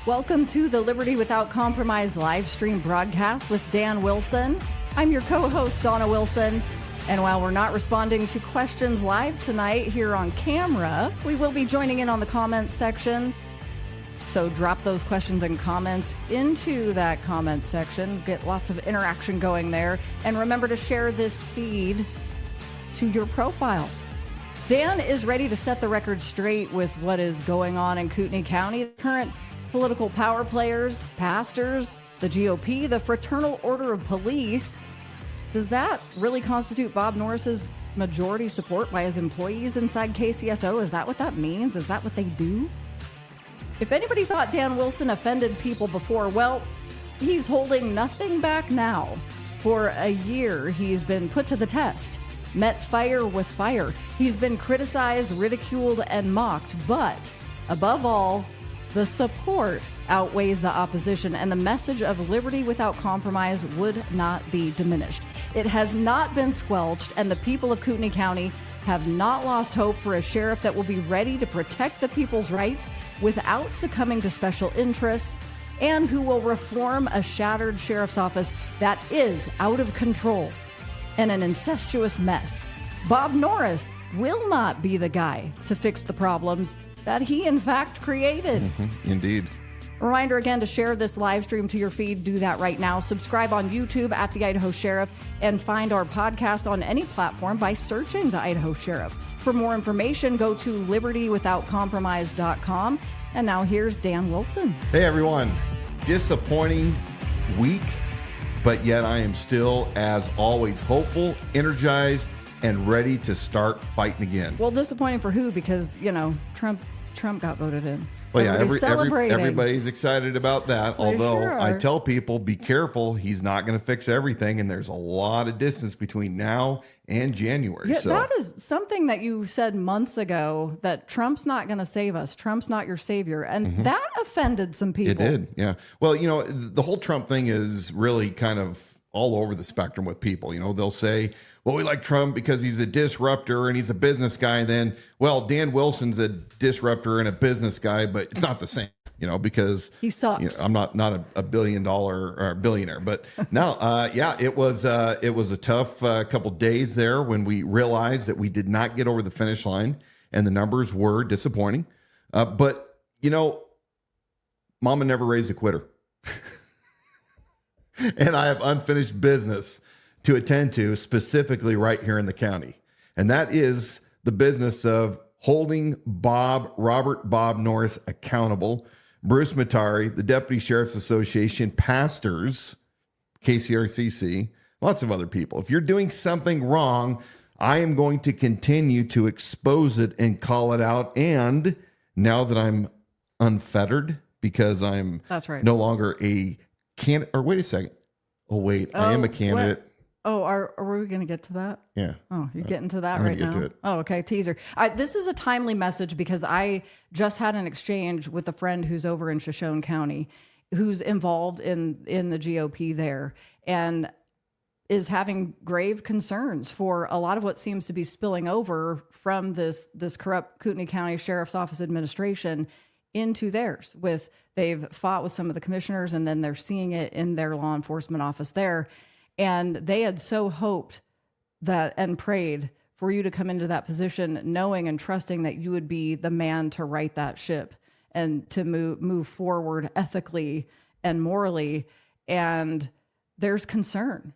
Welcome to the Liberty Without Compromise live stream broadcast with Dan Wilson. I'm your co-host, Donna Wilson. And while we're not responding to questions live tonight here on camera, we will be joining in on the comments section. So drop those questions and comments into that comment section. Get lots of interaction going there. And remember to share this feed to your profile. Dan is ready to set the record straight with what is going on in Kootenai County. Current political power players, pastors, the GOP, the Fraternal Order of Police. Does that really constitute Bob Norris's majority support by his employees inside KCSO? Is that what that means? Is that what they do? If anybody thought Dan Wilson offended people before, well, he's holding nothing back now. For a year, he's been put to the test, met fire with fire. He's been criticized, ridiculed, and mocked. But above all, the support outweighs the opposition, and the message of liberty without compromise would not be diminished. It has not been squelched, and the people of Kootenai County have not lost hope for a sheriff that will be ready to protect the people's rights without succumbing to special interests, and who will reform a shattered sheriff's office that is out of control and an incestuous mess. Bob Norris will not be the guy to fix the problems that he, in fact, created. Indeed. A reminder again to share this live stream to your feed. Do that right now. Subscribe on YouTube at The Idaho Sheriff and find our podcast on any platform by searching The Idaho Sheriff. For more information, go to libertywithoutcompromise.com. And now here's Dan Wilson. Hey, everyone. Disappointing week, but yet I am still, as always, hopeful, energized, and ready to start fighting again. Well, disappointing for who? Because, you know, Trump got voted in. Well, yeah, everybody's excited about that. Although sure I tell people, be careful. He's not going to fix everything. And there's a lot of distance between now and January. Yeah, so that is something that you said months ago, that Trump's not going to save us. Trump's not your savior. And that offended some people. It did, yeah. Well, you know, the whole Trump thing is really kind of all over the spectrum with people. You know, they'll say, well, we like Trump because he's a disruptor and he's a business guy. And then, well, Dan Wilson's a disruptor and a business guy, but it's not the same, you know, because he sucks. You know, I'm not a $1 billion or a billionaire, but no, yeah, it was a tough couple days there when we realized that we did not get over the finish line and the numbers were disappointing. But you know, Mama never raised a quitter. And I have unfinished business to attend to, specifically right here in the county. And that is the business of holding Robert Bob Norris accountable. Bruce Matari, the Deputy Sheriff's Association, pastors, KCRCC, lots of other people. If you're doing something wrong, I am going to continue to expose it and call it out. And now that I'm unfettered because I'm no longer a candidate, or wait a second. Oh, wait, I am a candidate. What? Oh, are we going to get to that? Yeah. Oh, you're getting to that I'm right gonna now? Get to it. Oh, okay. Teaser. This is a timely message because I just had an exchange with a friend who's over in Shoshone County, who's involved in the GOP there and is having grave concerns for a lot of what seems to be spilling over from this corrupt Kootenai County Sheriff's Office administration into theirs. They've fought with some of the commissioners, and then they're seeing it in their law enforcement office there. And they had so hoped that and prayed for you to come into that position, knowing and trusting that you would be the man to right that ship and to move forward ethically and morally. And there's concern.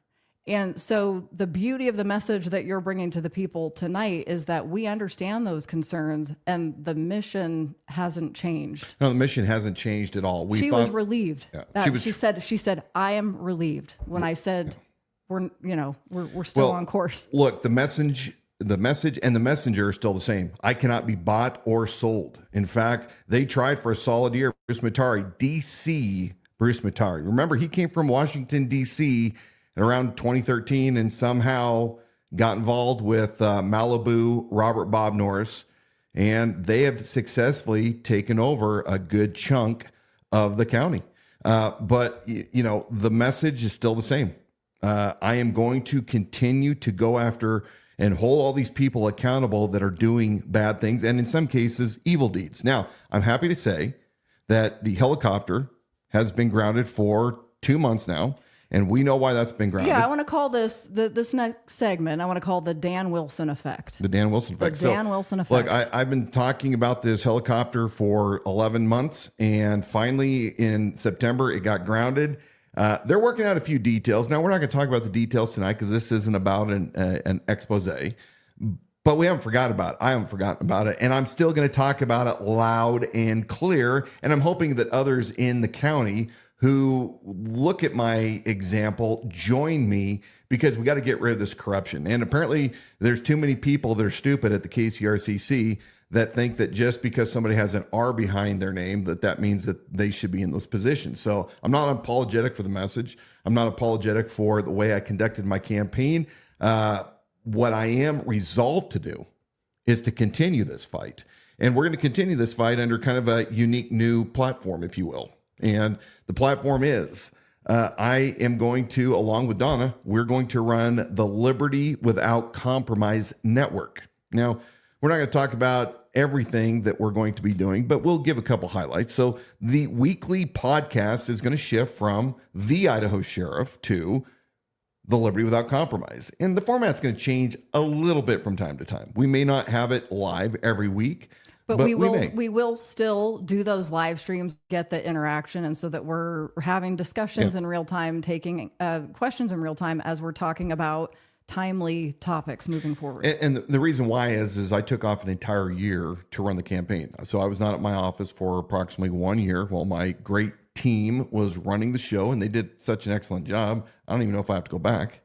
And so the beauty of the message that you're bringing to the people tonight is that we understand those concerns and the mission hasn't changed. No, the mission hasn't changed at all. She was relieved. Yeah. She said, I am relieved when I said, we're still on course. Look, the message and the messenger are still the same. I cannot be bought or sold. In fact, they tried for a solid year. Bruce Matari, DC Bruce Matari. Remember, he came from Washington, D.C. around 2013 and somehow got involved with Malibu Robert Bob Norris. And they have successfully taken over a good chunk of the county. But, you know, the message is still the same. I am going to continue to go after and hold all these people accountable that are doing bad things and in some cases evil deeds. Now, I'm happy to say that the helicopter has been grounded for 2 months now. And we know why that's been grounded. Yeah, I want to call this next segment, I want to call the Dan Wilson effect. The Dan Wilson effect. The Dan Wilson effect. Look, I've been talking about this helicopter for 11 months, and finally in September, it got grounded. They're working out a few details. Now, we're not going to talk about the details tonight because this isn't about an expose, but we haven't forgotten about it. I haven't forgotten about it, and I'm still going to talk about it loud and clear, and I'm hoping that others in the county who look at my example join me, because we got to get rid of this corruption. And apparently there's too many people that are stupid at the KCRCC that think that just because somebody has an R behind their name, that means that they should be in those positions. So I'm not apologetic for the message. I'm not apologetic for the way I conducted my campaign. What I am resolved to do is to continue this fight. And we're going to continue this fight under kind of a unique new platform, if you will. And the platform is, I am going to, along with Donna, we're going to run the Liberty Without Compromise Network. Now, we're not going to talk about everything that we're going to be doing, but we'll give a couple highlights. So the weekly podcast is going to shift from the Idaho Sheriff to the Liberty Without Compromise. And the format's going to change a little bit from time to time. We may not have it live every week, but we will still do those live streams, get the interaction, and so that we're having discussions in real time, taking questions in real time as we're talking about timely topics moving forward. And the reason why is I took off an entire year to run the campaign. So I was not at my office for approximately 1 year while my great team was running the show, and they did such an excellent job. I don't even know if I have to go back.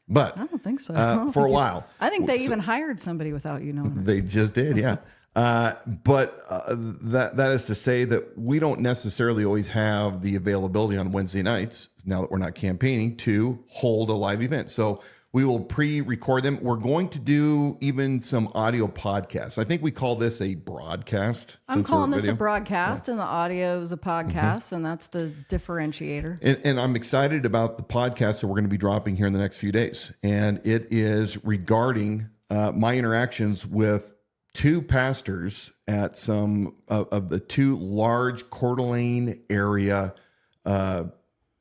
But I don't think so. For a while. I think they even hired somebody without you knowing it. They just did, yeah. But that is to say that we don't necessarily always have the availability on Wednesday nights, now that we're not campaigning, to hold a live event. So we will pre-record them. We're going to do even some audio podcasts. I think we call this a broadcast. I'm calling this a broadcast, and the audio is a podcast, and that's the differentiator. And I'm excited about the podcast that we're going to be dropping here in the next few days. And it is regarding my interactions with two pastors at some of the two large Coeur d'Alene area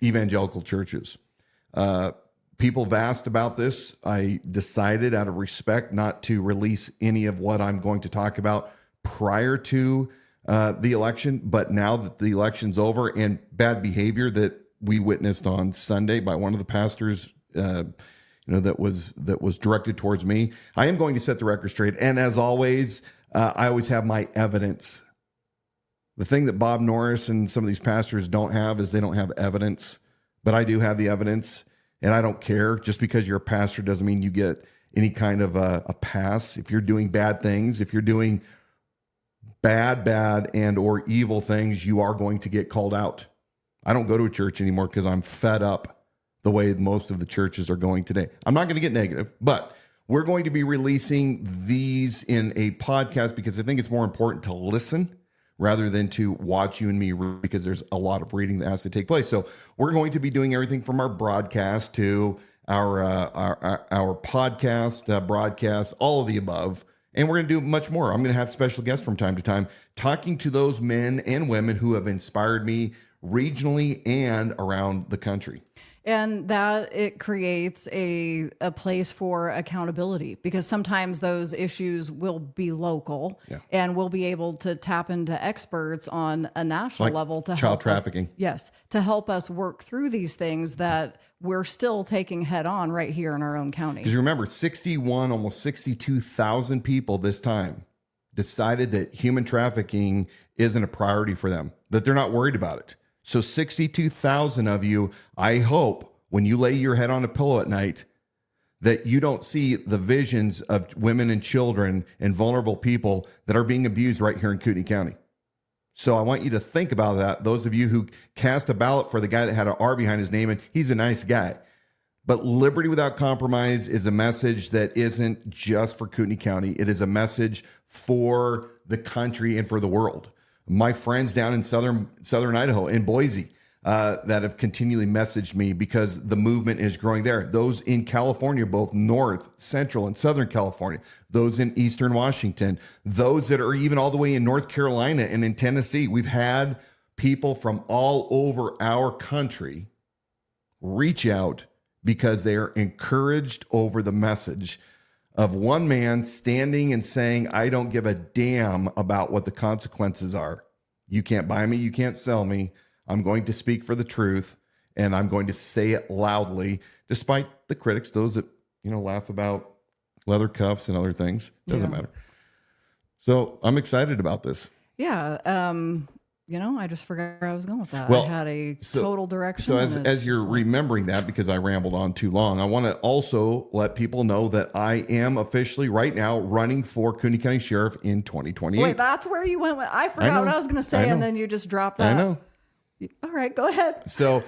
evangelical churches. People have asked about this. I decided out of respect not to release any of what I'm going to talk about prior to the election, but now that the election's over and bad behavior that we witnessed on Sunday by one of the pastors, that was directed towards me, I am going to set the record straight. And as always, I always have my evidence. The thing that Bob Norris and some of these pastors don't have is they don't have evidence, but I do have the evidence, and I don't care. Just because you're a pastor doesn't mean you get any kind of a pass. If you're doing bad things, if you're doing bad and or evil things, you are going to get called out. I don't go to a church anymore because I'm fed up the way most of the churches are going today. I'm not going to get negative, but we're going to be releasing these in a podcast because I think it's more important to listen rather than to watch you and me, because there's a lot of reading that has to take place. So we're going to be doing everything from our broadcast to our podcast, broadcast, all of the above. And we're going to do much more. I'm going to have special guests from time to time talking to those men and women who have inspired me regionally and around the country. And that it creates a place for accountability, because sometimes those issues will be local, and we'll be able to tap into experts on a national level to child trafficking. To help us work through these things that we're still taking head on right here in our own county. Because remember, 61, almost 62,000 people this time decided that human trafficking isn't a priority for them, that they're not worried about it. So 62,000 of you, I hope when you lay your head on a pillow at night, that you don't see the visions of women and children and vulnerable people that are being abused right here in Kootenai County. So I want you to think about that. Those of you who cast a ballot for the guy that had an R behind his name, and he's a nice guy. But Liberty Without Compromise is a message that isn't just for Kootenai County. It is a message for the country and for the world. My friends down in southern Idaho, in Boise, that have continually messaged me because the movement is growing there. Those in California, both North, Central, and Southern California. Those in Eastern Washington. Those that are even all the way in North Carolina and in Tennessee. We've had people from all over our country reach out because they are encouraged over the message of one man standing and saying, I don't give a damn about what the consequences are. You can't buy me. You can't sell me. I'm going to speak for the truth, and I'm going to say it loudly, despite the critics, those that, laugh about leather cuffs and other things. Doesn't matter. So I'm excited about this. Yeah. I just forgot where I was going with that. Well, I had a total direction. So as you're remembering that, because I rambled on too long, I want to also let people know that I am officially right now running for Kootenai County Sheriff in 2028. Wait, that's where you went with. I forgot what I was going to say, and then you just dropped that. I know. All right, go ahead. So,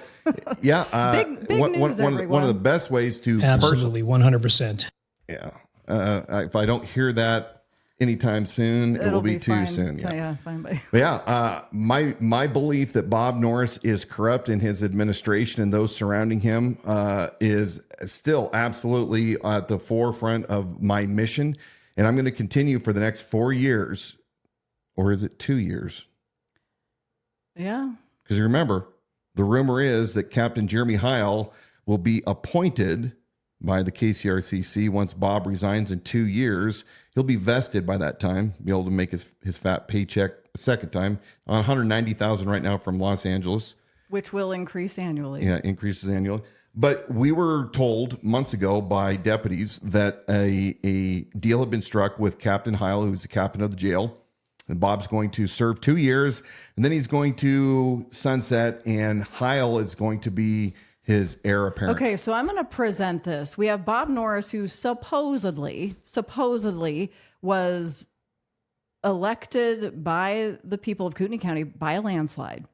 yeah, big news, one of the best ways to absolutely 100%. Yeah, if I don't hear that anytime soon, it will be too fine. soon. So, yeah, fine. But My belief that Bob Norris is corrupt in his administration and those surrounding him is still absolutely at the forefront of my mission, and I'm going to continue for the next 4 years, or is it 2 years? Yeah. Because remember, the rumor is that Captain Jeremy Heil will be appointed by the KCRCC once Bob resigns in 2 years. He'll be vested by that time, be able to make his fat paycheck a second time on $190,000 right now from Los Angeles, which will increase annually. Yeah, increases annually. But we were told months ago by deputies that a deal had been struck with Captain Heil, who's the captain of the jail. And Bob's going to serve 2 years, and then he's going to sunset, and Heil is going to be his heir apparent. Okay, so I'm going to present this. We have Bob Norris, who supposedly was elected by the people of Kootenai County by a landslide.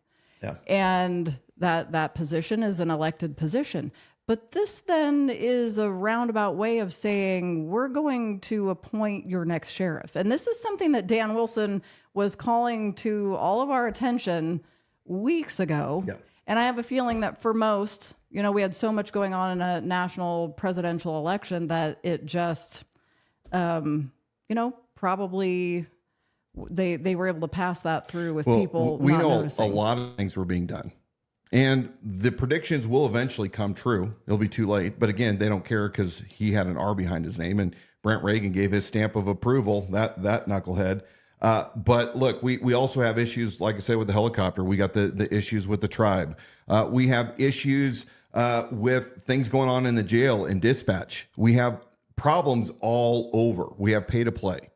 Yeah. And that position is an elected position. But this then is a roundabout way of saying we're going to appoint your next sheriff. And this is something that Dan Wilson was calling to all of our attention weeks ago. Yeah. And I have a feeling that for most, we had so much going on in a national presidential election that it just, probably they were able to pass that through with people we not know noticing. a lot of things were being done. And the predictions will eventually come true. It'll be too late. But again, they don't care because he had an R behind his name, and Brent Reagan gave his stamp of approval, that knucklehead. But look, we also have issues, like I said, with the helicopter. We got the issues with the tribe. We have issues with things going on in the jail and dispatch. We have problems all over. We have pay to play.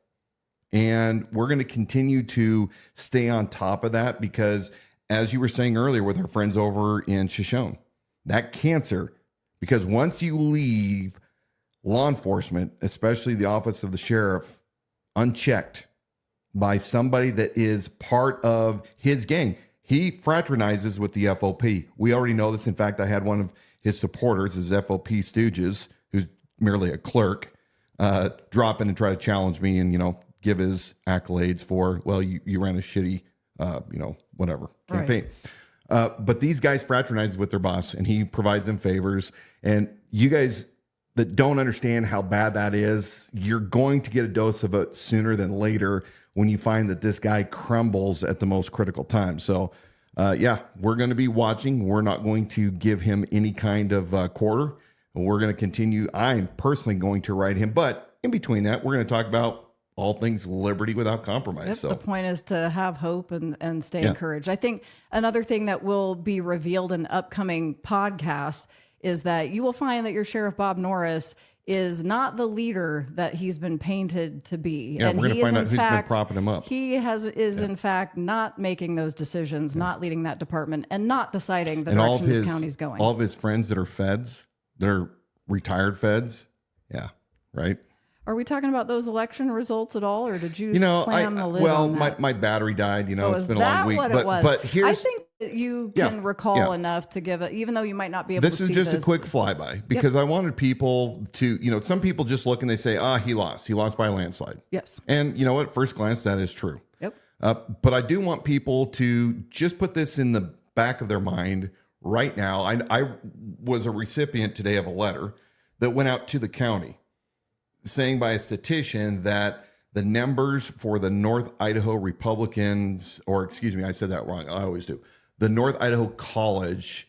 And we're going to continue to stay on top of that because, as you were saying earlier with our friends over in Shoshone, that cancer, because once you leave law enforcement, especially the office of the sheriff, unchecked by somebody that is part of his gang, he fraternizes with the FOP. We already know this. In fact, I had one of his supporters, his FOP stooges, who's merely a clerk, drop in and try to challenge me and, give his accolades for, well, you ran a shitty, whatever campaign. Right. But these guys fraternize with their boss, and he provides them favors. And you guys that don't understand how bad that is, you're going to get a dose of it sooner than later when you find that this guy crumbles at the most critical time. So, we're going to be watching. We're not going to give him any kind of quarter. We're going to continue. I'm personally going to write him. But in between that, we're going to talk about all things liberty without compromise. Yep, so the point is to have hope and stay encouraged. I think another thing that will be revealed in upcoming podcasts is that you will find that your Sheriff Bob Norris is not the leader that he's been painted to be. Yeah, and we're going to find out who's been propping him up. He is in fact not making those decisions, not leading that department, and not deciding the direction this county's going. All of his friends that are feds, they're retired feds. Yeah, right. Are we talking about those election results at all, or did you slam the lid on that? my battery died. It's been a long week. But here's, I think that you can recall enough to give it, even though you might not be able to see this. This is just a quick flyby because I wanted people to, some people just look and they say, he lost. He lost by a landslide. Yes. And you know what? At first glance, that is true. Yep. But I do want people to just put this in the back of their mind right now. I was a recipient today of a letter that went out to the county saying by a statistician that the numbers for the North Idaho Republicans, or excuse me, I said that wrong. I always do. The North Idaho College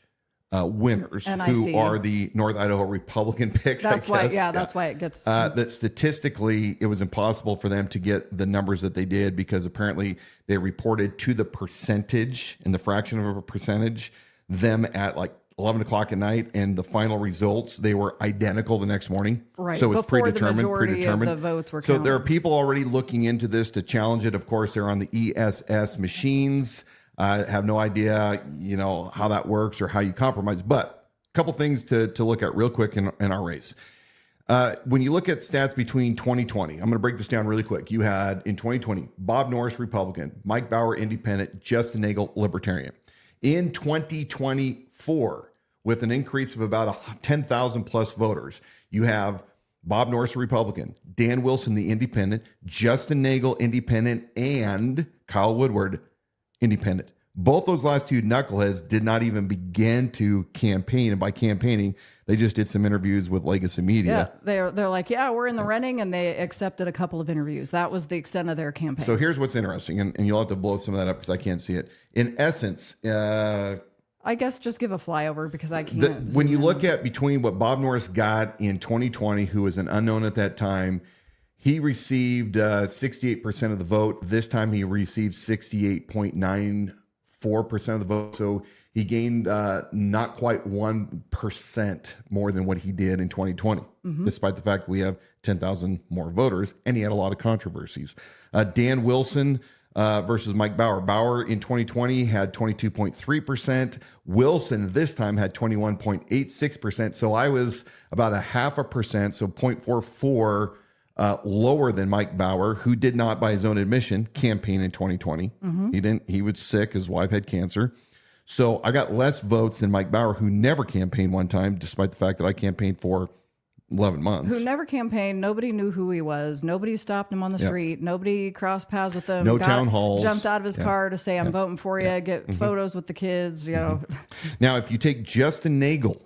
winners, who are the North Idaho Republican picks. That's why, that's why it gets. That statistically, it was impossible for them to get the numbers that they did because apparently they reported to the percentage in the fraction of a percentage them at like 11 o'clock at night, and the final results, they were identical the next morning. Right. So it's Before predetermined. the majority of the votes were so counted. there are people already looking into this to challenge it. Of course, they're on the ESS machines. I have no idea, how that works or how you compromise. But a couple things to look at real quick in our race. When you look at stats between 2020, I'm going to break this down really quick. You had in 2020, Bob Norris, Republican, Mike Bauer, Independent, Justin Nagel, Libertarian. In 2024, with an increase of about 10,000 plus voters, you have Bob Norris, Republican, Dan Wilson, the Independent, Justin Nagel, Independent, and Kyle Woodward, Independent. Both those last two knuckleheads did not even begin to campaign. And by campaigning, they just did some interviews with legacy media. Yeah, they're like, we're in the running, and they accepted a couple of interviews. That was the extent of their campaign. So here's what's interesting, and you'll have to blow some of that up because I can't see it. In essence, I guess just give a flyover because I can't. When you look at between what Bob Norris got in 2020, who was an unknown at that time, he received 68% of the vote. This time he received 68.94% of the vote. So he gained not quite 1% more than what he did in 2020, despite the fact that we have 10,000 more voters, and he had a lot of controversies. Dan Wilson versus Mike Bauer. Bauer in 2020 had 22.3%. Wilson this time had 21.86%. So I was about 0.5%, so 0.44 lower than Mike Bauer, who did not, by his own admission, campaign in 2020. He didn't. He was sick. His wife had cancer. So I got less votes than Mike Bauer, who never campaigned one time, despite the fact that I campaigned for 11 months. Who never campaigned. Nobody knew who he was. Nobody stopped him on the street. Nobody crossed paths with him. No town halls. Jumped out of his car to say, I'm voting for you. Get photos with the kids, Now, if you take Justin Nagel,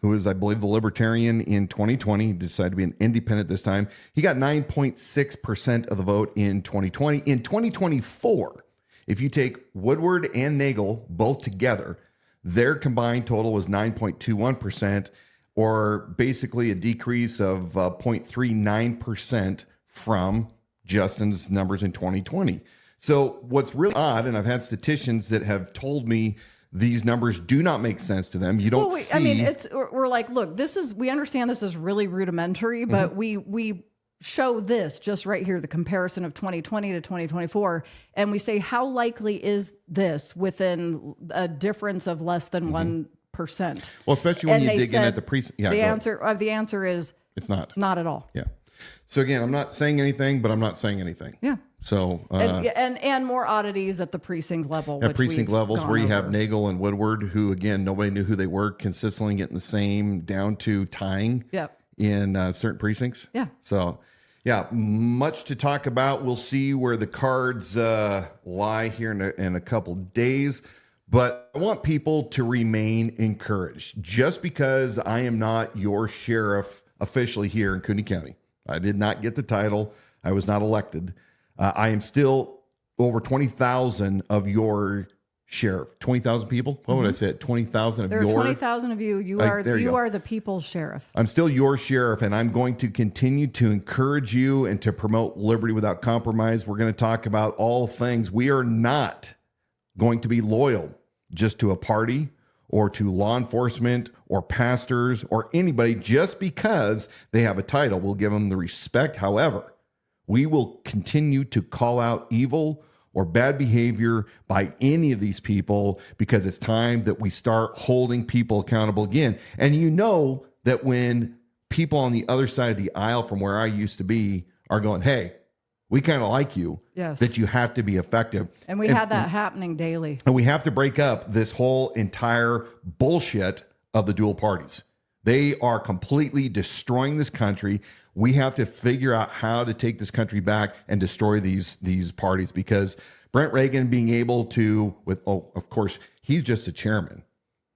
who is, I believe, the Libertarian in 2020, he decided to be an Independent this time. He got 9.6% of the vote in 2020. In 2024, if you take Woodward and Nagel both together, their combined total was 9.21%, or basically a decrease of 0.39% from Justin's numbers in 2020. So what's really odd, and I've had statisticians that have told me these numbers do not make sense to them. You don't see. I mean, we're like, look, we understand this is really rudimentary, but we show this just right here, the comparison of 2020 to 2024. And we say, how likely is this within a difference of less than 1%? Well, especially when you dig in at the precinct. Yeah, the answer is it's not. Not at all. Yeah. So again, I'm not saying anything, but I'm not saying anything. Yeah. So and more oddities at the precinct level. At precinct levels where you have Nagel and Woodward, who again nobody knew who they were, consistently getting the same down to tying. In certain precincts. Yeah. So yeah, much to talk about. We'll see where the cards lie here in a couple days. But I want people to remain encouraged. Just because I am not your sheriff officially here in Kootenai County, I did not get the title. I was not elected. I am still over 20,000 of your sheriff. 20,000 people? What would I say? 20,000 of your. There are 20,000 of you. You are the people's sheriff. I'm still your sheriff, and I'm going to continue to encourage you and to promote liberty without compromise. We're going to talk about all things. We are not going to be loyal just to a party or to law enforcement or pastors or anybody just because they have a title. We'll give them the respect. However, we will continue to call out evil or bad behavior by any of these people because it's time that we start holding people accountable again. And you know that when people on the other side of the aisle from where I used to be are going, hey, we kind of like you, that you have to be effective. And we had that happening daily. And we have to break up this whole entire bullshit of the dual parties. They are completely destroying this country. We have to figure out how to take this country back and destroy these parties, because Brent Reagan being able to, of course, he's just a chairman.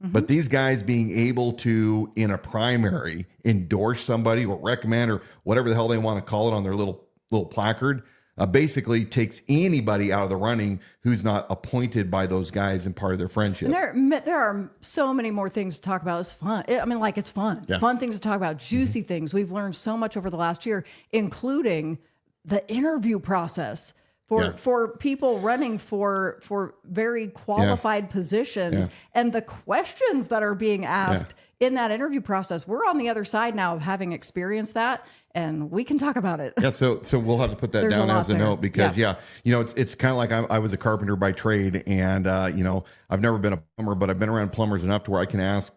But these guys being able to, in a primary, endorse somebody or recommend or whatever the hell they want to call it on their little placard, basically takes anybody out of the running who's not appointed by those guys and part of their friendship. And there are so many more things to talk about. It's fun. It's fun. Yeah. Fun things to talk about, juicy things. We've learned so much over the last year, including the interview process for people running for very qualified positions and the questions that are being asked in that interview process. We're on the other side now of having experienced that, and we can talk about it. Yeah, so we'll have to put that down as a note because it's kind of like I was a carpenter by trade, and I've never been a plumber, but I've been around plumbers enough to where I can ask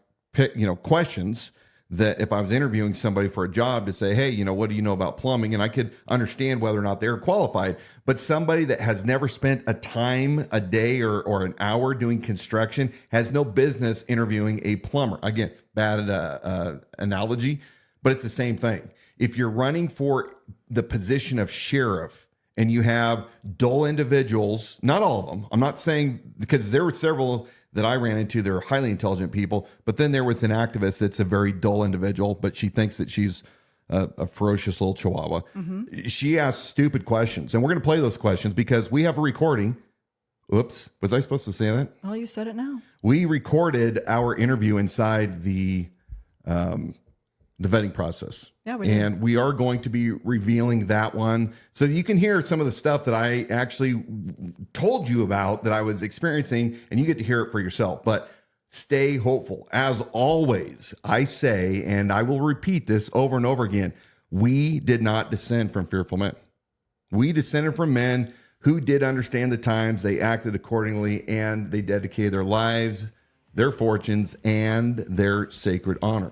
questions that if I was interviewing somebody for a job to say, hey, what do you know about plumbing? And I could understand whether or not they're qualified. But somebody that has never spent a day or an hour doing construction has no business interviewing a plumber. Again, bad analogy, but it's the same thing. If you're running for the position of sheriff and you have dull individuals, not all of them, I'm not saying, because there were several that I ran into, they're highly intelligent people. But then there was an activist that's a very dull individual, but she thinks that she's a ferocious little chihuahua. Mm-hmm. She asks stupid questions. And we're going to play those questions because we have a recording. Oops. Was I supposed to say that? Well, you said it now. We recorded our interview inside the vetting process. Yeah, we did. And we are going to be revealing that one. So you can hear some of the stuff that I actually told you about that I was experiencing, and you get to hear it for yourself. But stay hopeful. As always, I say, and I will repeat this over and over again, we did not descend from fearful men. We descended from men who did understand the times, they acted accordingly, and they dedicated their lives, their fortunes, and their sacred honor.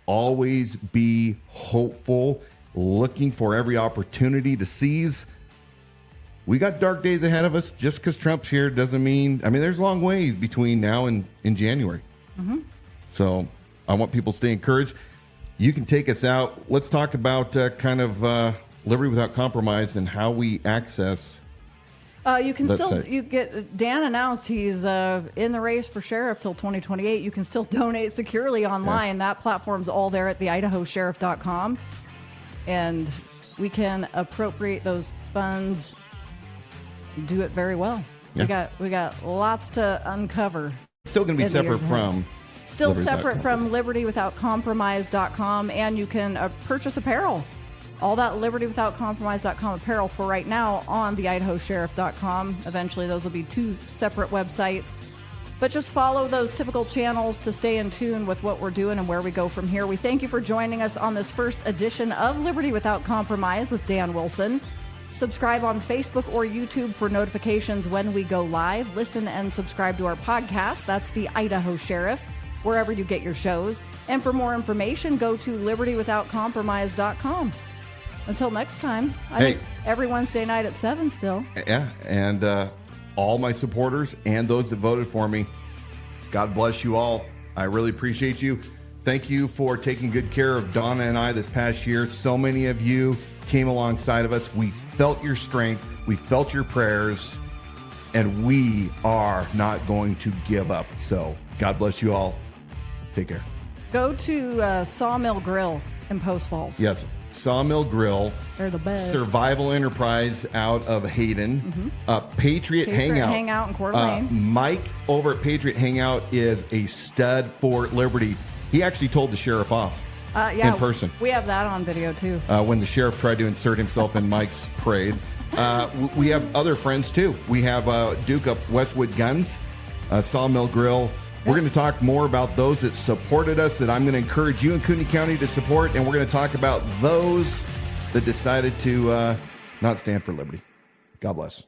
Always be hopeful, looking for every opportunity to seize. We got dark days ahead of us. Just because Trump's here doesn't mean, there's a long way between now and in January. Mm-hmm. So I want people to stay encouraged. You can take us out. Let's talk about liberty without compromise and how we access. You can Dan announced he's in the race for sheriff till 2028. You can still donate securely online. That platform's all there at the idahosheriff.com. And we can appropriate those funds, do it very well. Yeah. We got lots to uncover. Still going to be separate from libertywithoutcompromise.com, and you can purchase apparel. All that libertywithoutcompromise.com apparel for right now on the idahosheriff.com. Eventually, those will be two separate websites. But just follow those typical channels to stay in tune with what we're doing and where we go from here. We thank you for joining us on this first edition of Liberty Without Compromise with Dan Wilson. Subscribe on Facebook or YouTube for notifications when we go live. Listen and subscribe to our podcast. That's the Idaho Sheriff, wherever you get your shows. And for more information, go to libertywithoutcompromise.com. Until next time, I think every Wednesday night at 7 still. Yeah, and all my supporters and those that voted for me, God bless you all. I really appreciate you. Thank you for taking good care of Donna and I this past year. So many of you came alongside of us. We felt your strength. We felt your prayers. And we are not going to give up. So God bless you all. Take care. Go to Sawmill Grill in Post Falls. Yes. Sawmill Grill. They're the best. Survival Enterprise out of Hayden. Mm-hmm. Patriot Hangout in Coeur d'Alene. Mike over at Patriot Hangout is a stud for Liberty. He actually told the sheriff off in person. We have that on video too. When the sheriff tried to insert himself in Mike's parade. We have other friends too. We have Duke up Westwood Guns, Sawmill Grill. We're going to talk more about those that supported us that I'm going to encourage you in Kootenai County to support. And we're going to talk about those that decided to not stand for liberty. God bless.